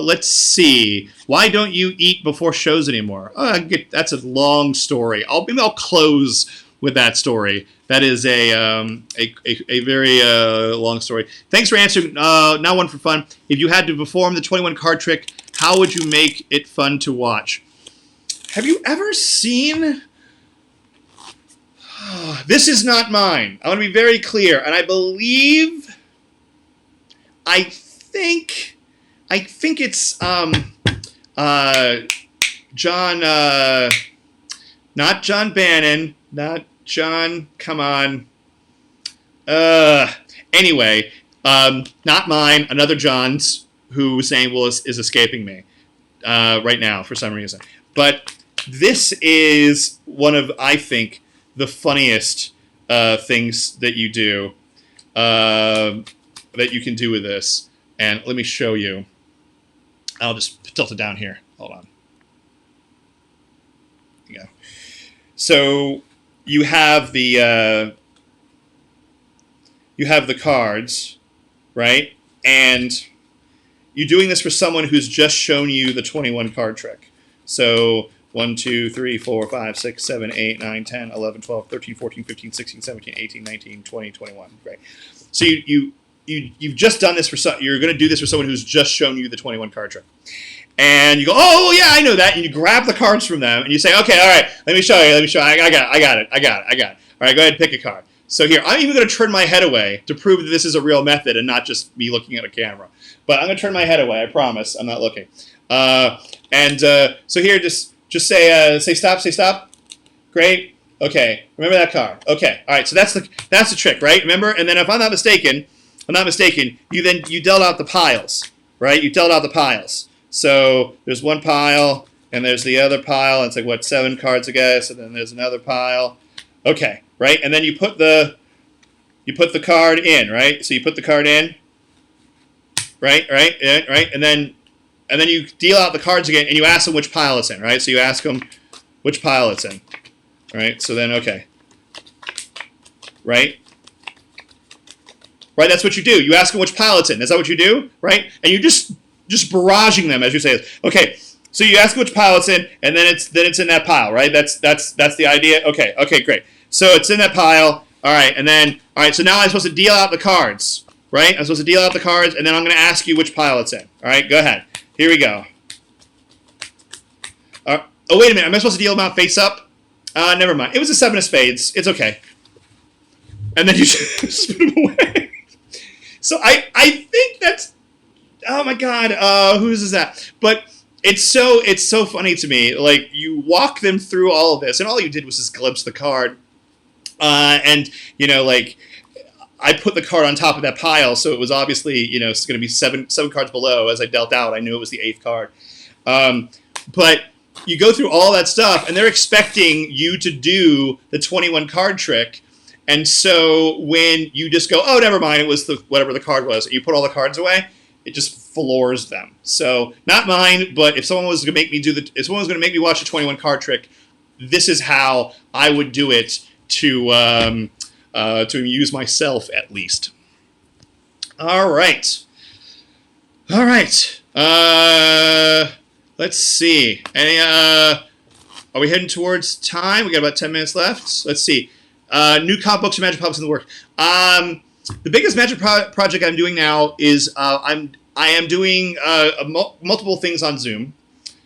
Let's see. Why don't you eat before shows anymore? That's a long story. Maybe I'll close with that story. That is a very long story. Thanks for answering. Now one for fun. If you had to perform the 21 card trick, how would you make it fun to watch? Have you ever seen... This is not mine. I want to be very clear. And I think it's John, not John Bannon, not John, come on. Anyway, not mine, another John's whose name is escaping me right now for some reason. But this is one of, I think, the funniest things that you do, that you can do with this. And let me show you. I'll just tilt it down here. Hold on. There you go. So you have the cards, right? And you're doing this for someone who's just shown you the 21 card trick. So 1, 2, 3, 4, 5, 6, 7, 8, 9, 10, 11, 12, 13, 14, 15, 16, 17, 18, 19, 20, 21. Great. So you've just done this you're going to do this for someone who's just shown you the 21 card trick. And you go, oh, yeah, I know that. And you grab the cards from them and you say, okay, all right, let me show you. I got it. All right, go ahead and pick a card. So here, I'm even going to turn my head away to prove that this is a real method and not just me looking at a camera. But I'm going to turn my head away. I promise. I'm not looking. So here, just say stop. Great. Okay. Remember that card. Okay. All right. So that's the trick, right? Remember? And then if I'm not mistaken, you dealt out the piles, right? You dealt out the piles. So there's one pile and there's the other pile. It's like what, 7 cards, I guess. And then there's another pile. Okay. Right. And then you put the card in, right? So you put the card in. Right. And then you deal out the cards again, and you ask them which pile it's in, right? So you ask them which pile it's in, right? So then, okay, right? Right, that's what you do. You ask them which pile it's in. Is that what you do, right? And you're just barraging them as you say this. Okay, so you ask them which pile it's in, and then it's in that pile, right? That's the idea. Okay, great. So it's in that pile. All right, so now I'm supposed to deal out the cards, right? I'm supposed to deal out the cards, and then I'm going to ask you which pile it's in. All right, go ahead. Here we go. Oh, wait a minute. Am I supposed to deal them out face up? Never mind. It was a 7 of spades. It's okay. And then you just put them away. So I think that's... Oh, my God. Whose is that? But it's so funny to me. Like, you walk them through all of this, and all you did was just glimpse the card. And, you know, like... I put the card on top of that pile, so it was obviously, you know, it's going to be seven cards below. As I dealt out, I knew it was the 8th card. But you go through all that stuff, and they're expecting you to do the 21 card trick. And so when you just go, oh, never mind, it was whatever the card was, and you put all the cards away, it just floors them. So not mine, but if someone was going to make me if someone was going to make me watch the 21 card trick, this is how I would do it to amuse myself, at least. All right. Let's see. Are we heading towards time? We got about 10 minutes left. Let's see. New comic books or magic publics in the work. The biggest magic project I'm doing now is I am doing multiple things on Zoom.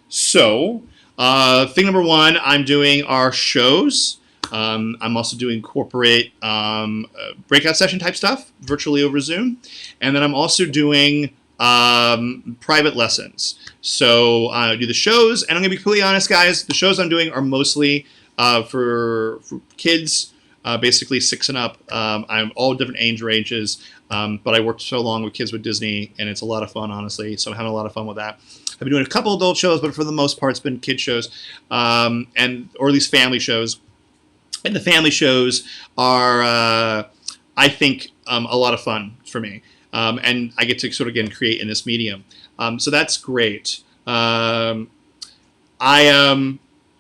So thing number 1, I'm doing our shows. I'm also doing corporate breakout session type stuff virtually over Zoom. And then I'm also doing private lessons. So I do the shows, and I'm going to be completely honest, guys. The shows I'm doing are mostly for kids, basically 6 and up. I'm all different age ranges. But I worked so long with kids with Disney, and it's a lot of fun, honestly. So I'm having a lot of fun with that. I've been doing a couple adult shows, but for the most part, it's been kid shows, or at least family shows. And the family shows are, I think, a lot of fun for me. And I get to sort of, again, create in this medium. So that's great. I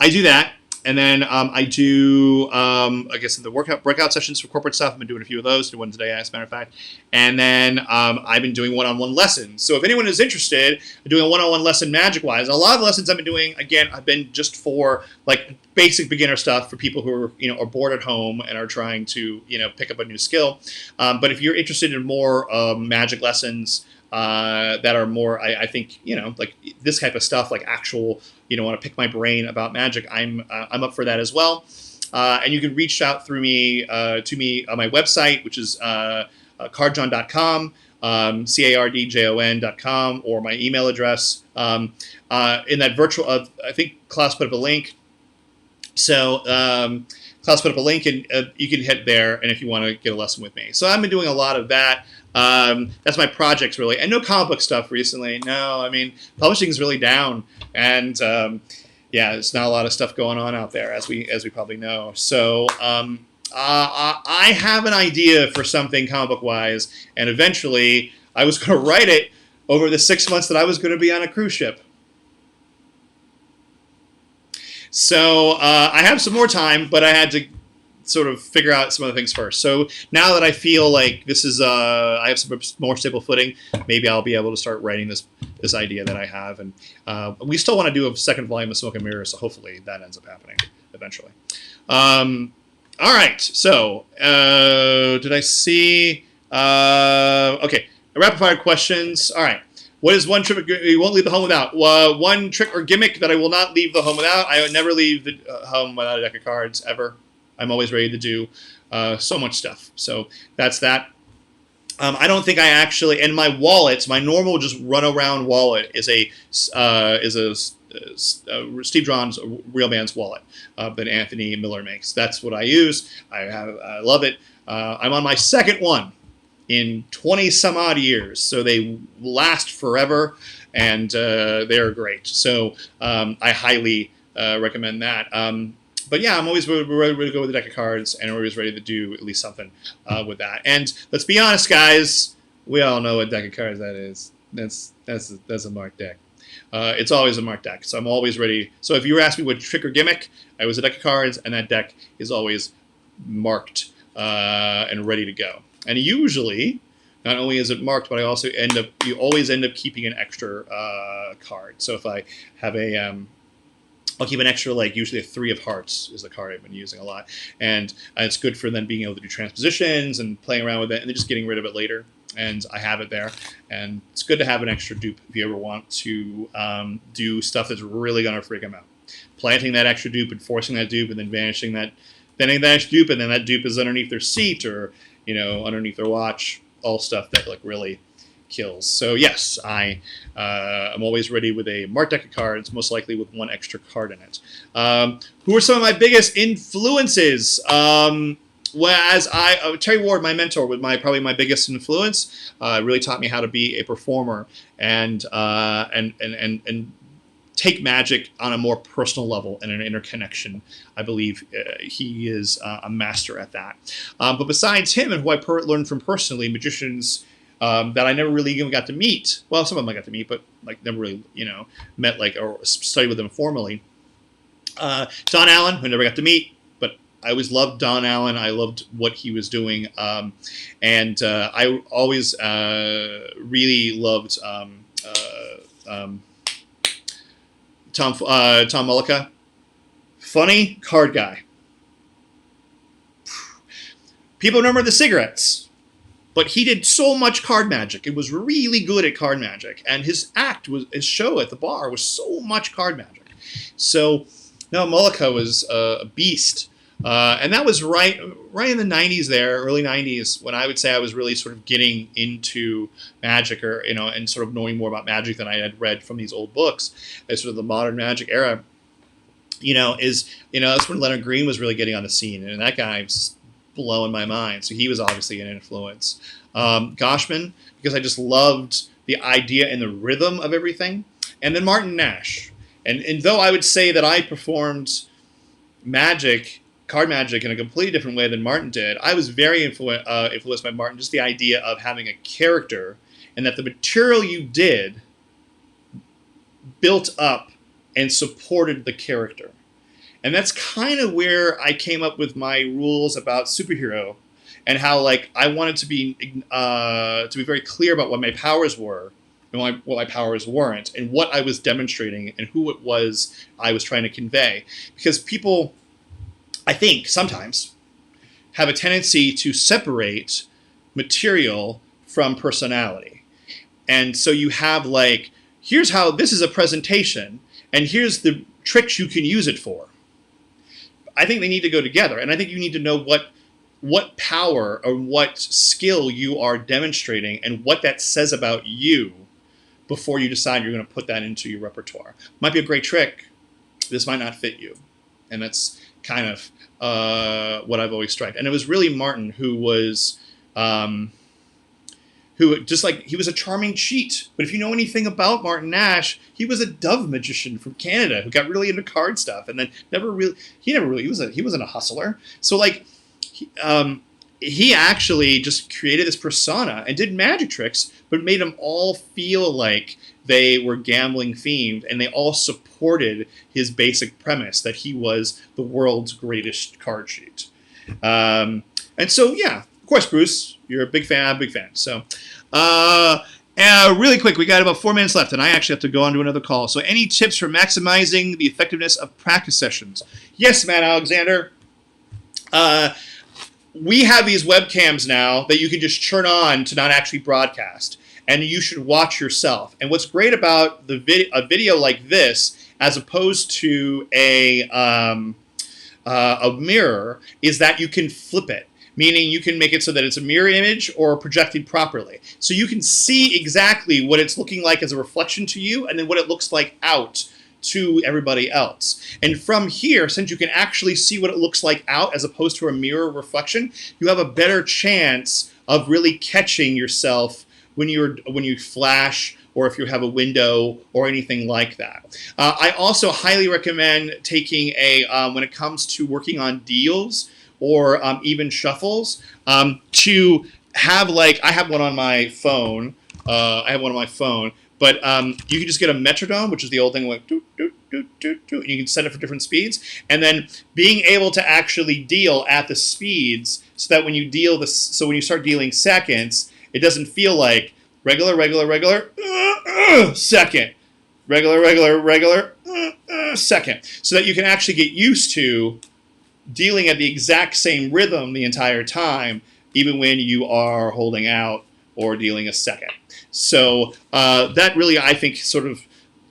do that. And then I do, I guess, the breakout sessions for corporate stuff. I've been doing a few of those. Did one today, as a matter of fact. And then I've been doing one-on-one lessons. So if anyone is interested in doing a one-on-one lesson magic-wise, a lot of the lessons I've been doing, again, have been just for like basic beginner stuff for people who are, are bored at home and are trying to, pick up a new skill. But if you're interested in more magic lessons that are more, I think, like this type of stuff, like actual, want to pick my brain about magic, I'm up for that as well. And you can reach out through me to me on my website, which is cardjon.com, cardjon.com, or my email address. In that virtual, I think Klaus put up a link. So Klaus put up a link, and you can head there, and if you want to get a lesson with me. So I've been doing a lot of that. That's my projects, really. And no comic book stuff recently. No, I mean, publishing is really down. And, there's not a lot of stuff going on out there, as we probably know. So I have an idea for something comic book-wise, and eventually I was going to write it over the 6 months that I was going to be on a cruise ship. So I have some more time, but I had to sort of figure out some other things first. So now that I feel like this is, I have some more stable footing, maybe I'll be able to start writing this idea that I have. And we still want to do a second volume of Smoke and Mirrors, so hopefully that ends up happening eventually. All right, so did I see? Okay, rapid fire questions. All right. What is one trick you won't leave the home without? One trick or gimmick that I will not leave the home without. I would never leave the home without a deck of cards, ever. I'm always ready to do so much stuff. So that's that. I don't think I actually, and my wallet, my normal just run around wallet is a Steve John's Real Man's wallet that Anthony Miller makes. That's what I use. I love it. I'm on my second one in 20 some odd years, so they last forever, and they're great. So I highly recommend that. But yeah, I'm always ready to go with a deck of cards, and I'm always ready to do at least something with that. And let's be honest, guys, we all know what deck of cards that is. That's a marked deck. It's always a marked deck, so I'm always ready. So if you were asking me what trick or gimmick, I was a deck of cards, and that deck is always marked and ready to go. And usually, not only is it marked, but you always end up keeping an extra card. So if I have I'll keep an extra, like usually a 3 of hearts is the card I've been using a lot. And it's good for then being able to do transpositions and playing around with it, and then just getting rid of it later. And I have it there. And it's good to have an extra dupe if you ever want to do stuff that's really going to freak them out. Planting that extra dupe and forcing that dupe and then vanishing that extra dupe, and then that dupe is underneath their seat or, underneath their watch. All stuff that like really kills. So yes, I'm always ready with a marked deck of cards, most likely with one extra card in it. Who are some of my biggest influences? Terry Ward, my mentor, was probably my biggest influence. Really taught me how to be a performer and take magic on a more personal level and an interconnection. I believe he is a master at that. But besides him, and who I learned from personally, magicians that I never really even got to meet. Well, some of them I got to meet, but like never really, met or studied with them formally. Don Allen, who I never got to meet, but I always loved Don Allen. I loved what he was doing, and I always really loved Tom Mullica. Funny card guy. People remember the cigarettes. But he did so much card magic. It was really good at card magic. And his show at the bar was so much card magic. So, no, Mullica was a beast. And that was right in the 90s there, early 90s, when I would say I was really sort of getting into magic and sort of knowing more about magic than I had read from these old books. As sort of the modern magic era, that's when Leonard Green was really getting on the scene. And that guy was blowing my mind. So he was obviously an influence. Goshman, because I just loved the idea and the rhythm of everything. And then Martin Nash. And though I would say that I performed card magic, in a completely different way than Martin did, I was very influenced by Martin, just the idea of having a character and that the material you did built up and supported the character. And that's kind of where I came up with my rules about superhero and how like I wanted to be very clear about what my powers were and what my powers weren't and what I was demonstrating and who it was I was trying to convey. Because people, I think, sometimes have a tendency to separate material from personality. And so you have like, here's how this is a presentation, and here's the tricks you can use it for. I think they need to go together, and I think you need to know what power or what skill you are demonstrating and what that says about you before you decide you're going to put that into your repertoire. Might be a great trick. This might not fit you. And that's kind of what I've always strived. And it was really Martin who was... who just like, he was a charming cheat. But if you know anything about Martin Nash, he was a dove magician from Canada who got really into card stuff and then he wasn't a hustler. So like, he actually just created this persona and did magic tricks, but made them all feel like they were gambling themed, and they all supported his basic premise that he was the world's greatest card cheat. And so, yeah, of course, Bruce, you're a big fan. I'm a big fan. So, really quick, we got about 4 minutes left, and I actually have to go on to another call. So, any tips for maximizing the effectiveness of practice sessions? Yes, Matt Alexander. We have these webcams now that you can just turn on to not actually broadcast, and you should watch yourself. And what's great about a video like this, as opposed to a mirror, is that you can flip it. Meaning you can make it so that it's a mirror image or projected properly. So you can see exactly what it's looking like as a reflection to you, and then what it looks like out to everybody else. And from here, since you can actually see what it looks like out as opposed to a mirror reflection, you have a better chance of really catching yourself when you flash, or if you have a window or anything like that. I also highly recommend taking when it comes to working on deals or even shuffles, to have like, I have one on my phone. But you can just get a metronome, which is the old thing like doot, doot, doot, doot, doot, and you can set it for different speeds. And then being able to actually deal at the speeds, so that when you when you start dealing seconds, it doesn't feel like regular, second, regular, second. So that you can actually get used to dealing at the exact same rhythm the entire time, even when you are holding out or dealing a second. So that really, I think, sort of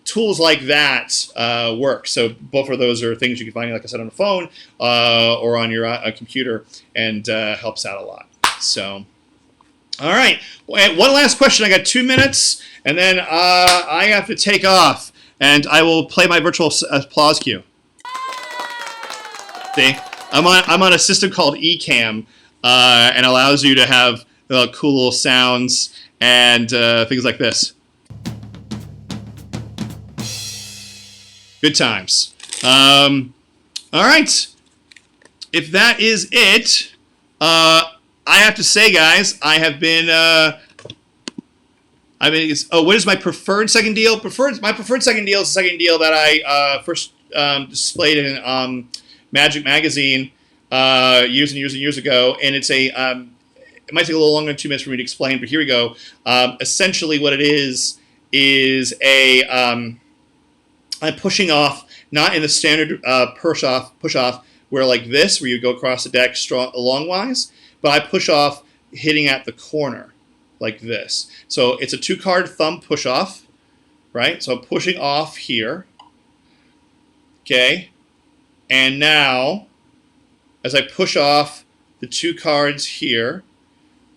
tools like that work. So both of those are things you can find, like I said, on a phone or on your computer, and helps out a lot. So, all right. One last question. I got 2 minutes, and then I have to take off, and I will play my virtual applause cue. See? I'm on a system called Ecamm, and allows you to have cool little sounds and things like this. Good times. All right. If that is it, I have to say, guys, I have been. What is my preferred second deal? My preferred second deal is the second deal that I first displayed in Magic Magazine years and years ago, and it's a. It might take a little longer than 2 minutes for me to explain, but here we go. Essentially, what it is I'm pushing off, not in the standard push off, where like this, where you go across the deck longwise, but I push off hitting at the corner, like this. So it's a 2-card thumb push off, right? So I'm pushing off here, okay? And now, as I push off the 2 cards here,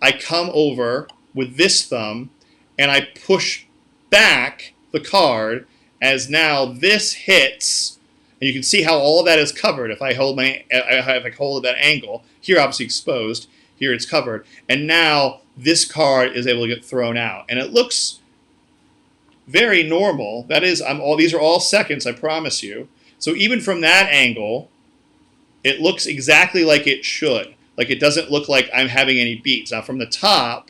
I come over with this thumb and I push back the card, as now this hits, and you can see how all of that is covered if I hold it at that angle. Here, obviously exposed. Here it's covered. And now this card is able to get thrown out. And it looks very normal. That is, these are all seconds, I promise you. So even from that angle, it looks exactly like it should. Like it doesn't look like I'm having any beats. Now from the top,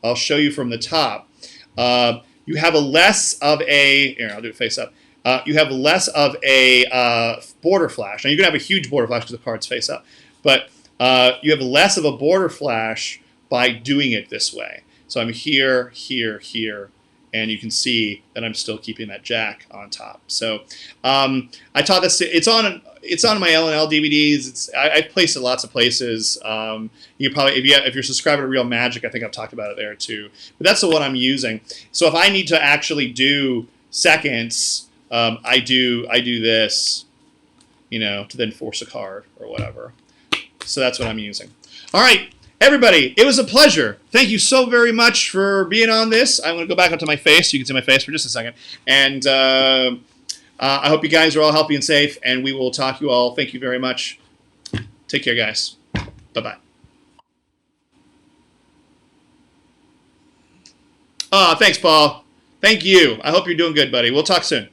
I'll show you from the top. You have a less of a, here, I'll do it face up. You have less of a border flash. Now you can have a huge border flash because the card's face up. But you have less of a border flash by doing it this way. So I'm here, here, here, and you can see that I'm still keeping that jack on top. So I taught this. It's on my L&L DVDs. I've placed it lots of places. You probably, if you're subscribed to Real Magic, I think I've talked about it there too. But that's the one I'm using. So if I need to actually do seconds, I do this, to then force a card or whatever. So that's what I'm using. All right, everybody, it was a pleasure. Thank you so very much for being on this. I'm going to go back onto my face. You can see my face for just a second. And I hope you guys are all healthy and safe, and we will talk to you all. Thank you very much. Take care, guys. Bye-bye. Thanks, Paul. Thank you. I hope you're doing good, buddy. We'll talk soon.